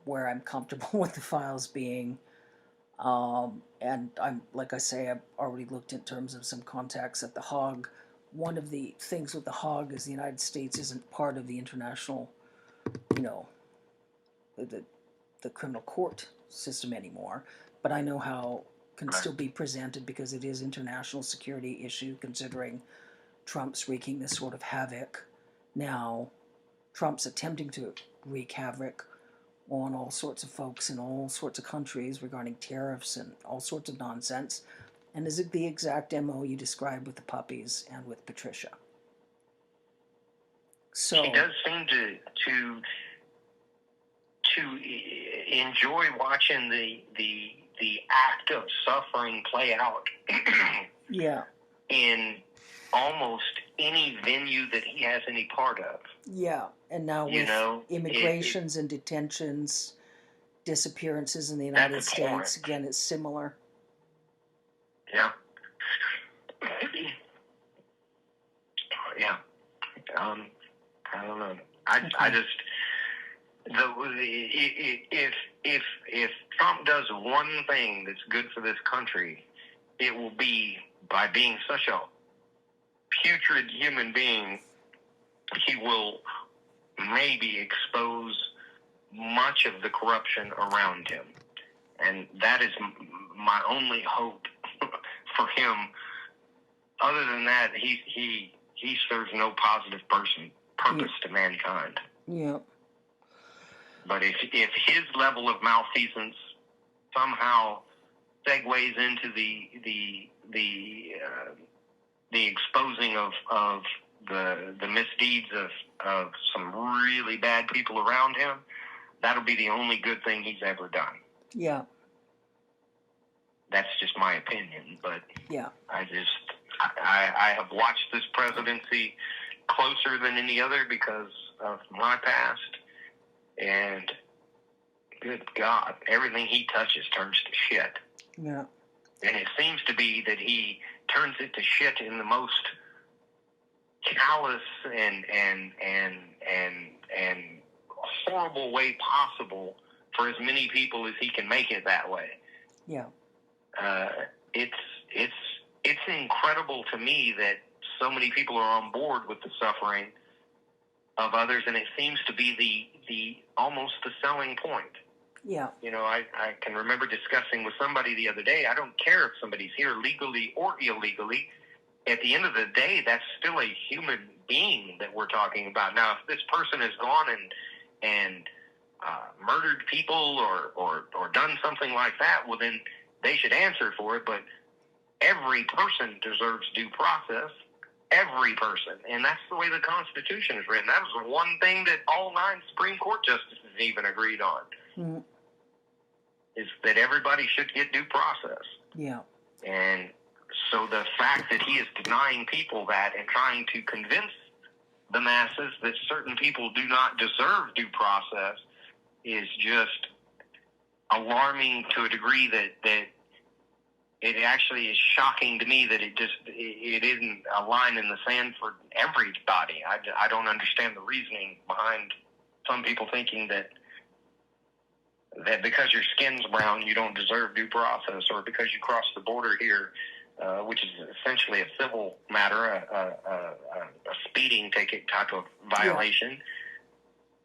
where I'm comfortable with the files being. And I'm, like I say, I've already looked in terms of some contacts at the Hague. One of the things with the Hague is the United States isn't part of the international, you know, the, the criminal court system anymore. But I know how can Right. still be presented because it is international security issue considering Trump's wreaking this sort of havoc. Now, Trump's attempting to wreak havoc on all sorts of folks in all sorts of countries regarding tariffs and all sorts of nonsense. And is it the exact MO you described with the puppies and with Patricia? So He does seem to enjoy watching the act of suffering play out. Yeah. In almost any venue that he has any part of. Yeah, and now with immigrations and detentions, disappearances in the United States, again, it's similar. Yeah. Yeah. I don't know. I just if Trump does one thing that's good for this country, it will be by being such a putrid human being, he will maybe expose much of the corruption around him. And that is my only hope for him. Other than that, he serves no positive purpose to mankind. Yeah. But if his level of malfeasance somehow segues into the exposing of the misdeeds of some really bad people around him, that'll be the only good thing he's ever done. Yeah. That's just my opinion, but yeah, I have watched this presidency closer than any other because of my past, and good God, everything he touches turns to shit. Yeah. And it seems to be that he turns it to shit in the most callous and horrible way possible for as many people as he can make it that way. Yeah. It's incredible to me that so many people are on board with the suffering of others, and it seems to be the almost the selling point. Yeah. You know, I can remember discussing with somebody the other day, I don't care if somebody's here legally or illegally. At the end of the day, that's still a human being that we're talking about. Now, if this person has gone and murdered people or done something like that, well, then they should answer for it. But every person deserves due process. Every person. And that's the way the Constitution is written. That was the one thing that all 9 Supreme Court justices even agreed on. Mm-hmm. Is that everybody should get due process. Yeah. And so the fact that he is denying people that and trying to convince the masses that certain people do not deserve due process is just alarming to a degree that it actually is shocking to me that it isn't a line in the sand for everybody. I don't understand the reasoning behind some people thinking that because your skin's brown, you don't deserve due process, or because you crossed the border here, which is essentially a civil matter, a speeding ticket type of violation,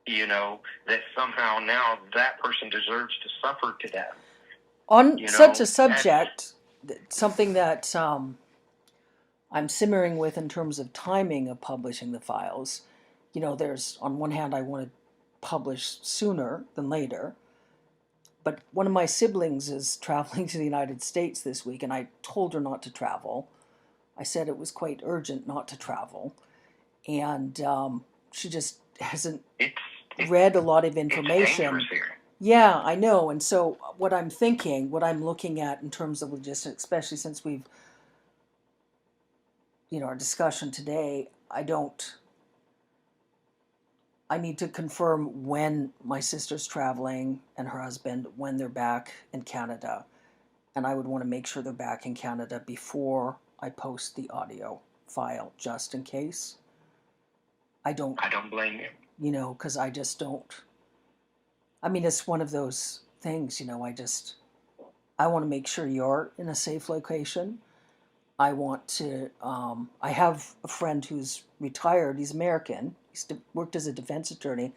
you know, that somehow now that person deserves to suffer to death. On such a subject, something that I'm simmering with in terms of timing of publishing the files, you know, there's, on one hand, I want to publish sooner than later. But one of my siblings is traveling to the United States this week, and I told her not to travel. I said it was quite urgent not to travel. And she just hasn't read a lot of information. Yeah, I know. And so what I'm thinking, what I'm looking at in terms of logistics, especially since we've, you know, our discussion today, I need to confirm when my sister's traveling and her husband, when they're back in Canada. And I would want to make sure they're back in Canada before I post the audio file, just in case. I don't blame you. You know, because I just don't. I mean, it's one of those things, I want to make sure you're in a safe location. I want to, I have a friend who's retired. He's American. He's worked as a defense attorney,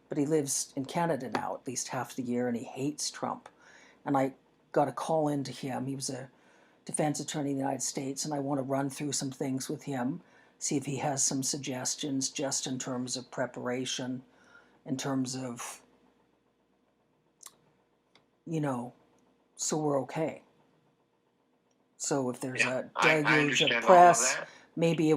but he lives in Canada now, at least half the year, and he hates Trump. And I got a call into him. He was a defense attorney in the United States, and I want to run through some things with him, see if he has some suggestions just in terms of preparation, in terms of, so we're okay. So if there's a deluge of press, maybe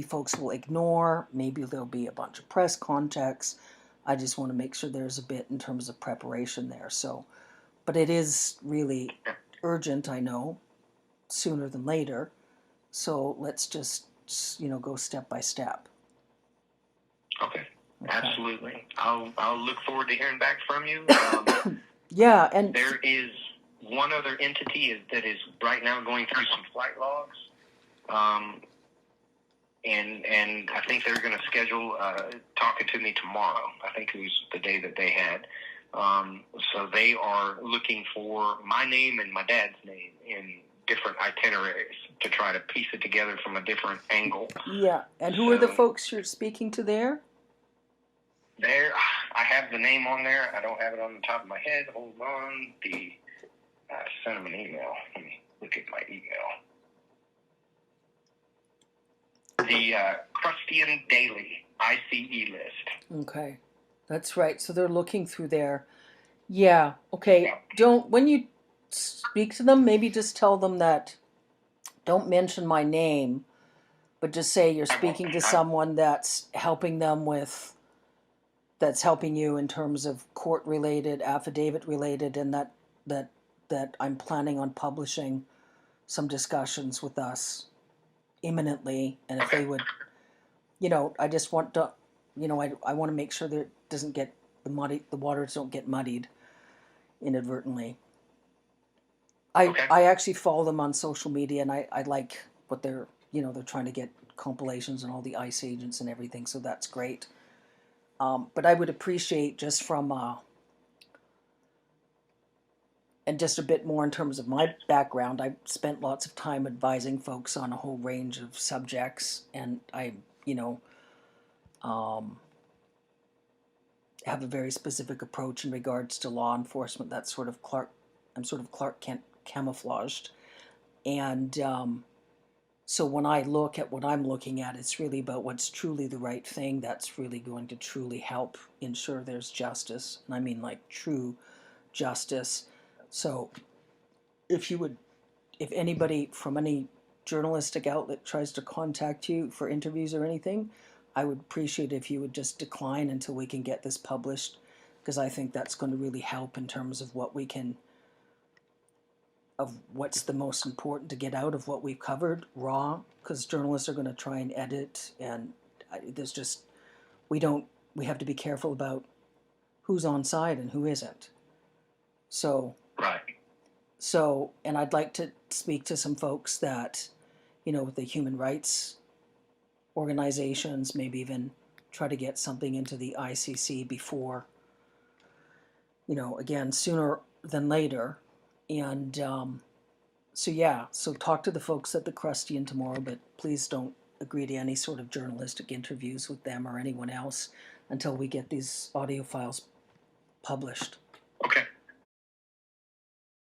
folks will ignore, maybe there'll be a bunch of press contacts. I just want to make sure there's a bit in terms of preparation there. So, but it is really urgent, I know, sooner than later. So let's just, go step by step. Okay. Absolutely. I'll look forward to hearing back from you. Yeah, and there is one other entity that is right now going through some flight logs, and I think they're going to schedule talking to me tomorrow. I think it was the day that they had. So they are looking for my name and my dad's name in different itineraries to try to piece it together from a different angle. Yeah, and who are the folks you're speaking to there? There, I have the name on there. I don't have it on the top of my head. Hold on. I sent them an email. Let me look at my email. The Crustian Daily ICE list. Okay, that's right. So they're looking through there. Yeah. Okay. Yeah. When you speak to them, maybe just tell them that. Don't mention my name, but just say you're speaking to someone that's helping them that's helping you in terms of court-related, affidavit-related, and that I'm planning on publishing some discussions with us imminently. And if they would, I just want to, I want to make sure that it doesn't get the waters don't get muddied inadvertently. I actually follow them on social media, and I like what they're trying to get compilations and all the ICE agents and everything, so that's great. But I would appreciate just from, and just a bit more in terms of my background. I've spent lots of time advising folks on a whole range of subjects, and I, have a very specific approach in regards to law enforcement. I'm sort of Clark Kent camouflaged. And so when I look at what I'm looking at, it's really about what's truly the right thing that's really going to truly help ensure there's justice. And I mean like true justice. So if anybody from any journalistic outlet tries to contact you for interviews or anything, I would appreciate if you would just decline until we can get this published, because I think that's going to really help in terms of what's the most important to get out of what we've covered raw, because journalists are going to try and edit, and we have to be careful about who's on side and who isn't. So, right. So, and I'd like to speak to some folks that, with the human rights organizations, maybe even try to get something into the ICC before, again, sooner than later. And so talk to the folks at the Crustian tomorrow, but please don't agree to any sort of journalistic interviews with them or anyone else until we get these audio files published.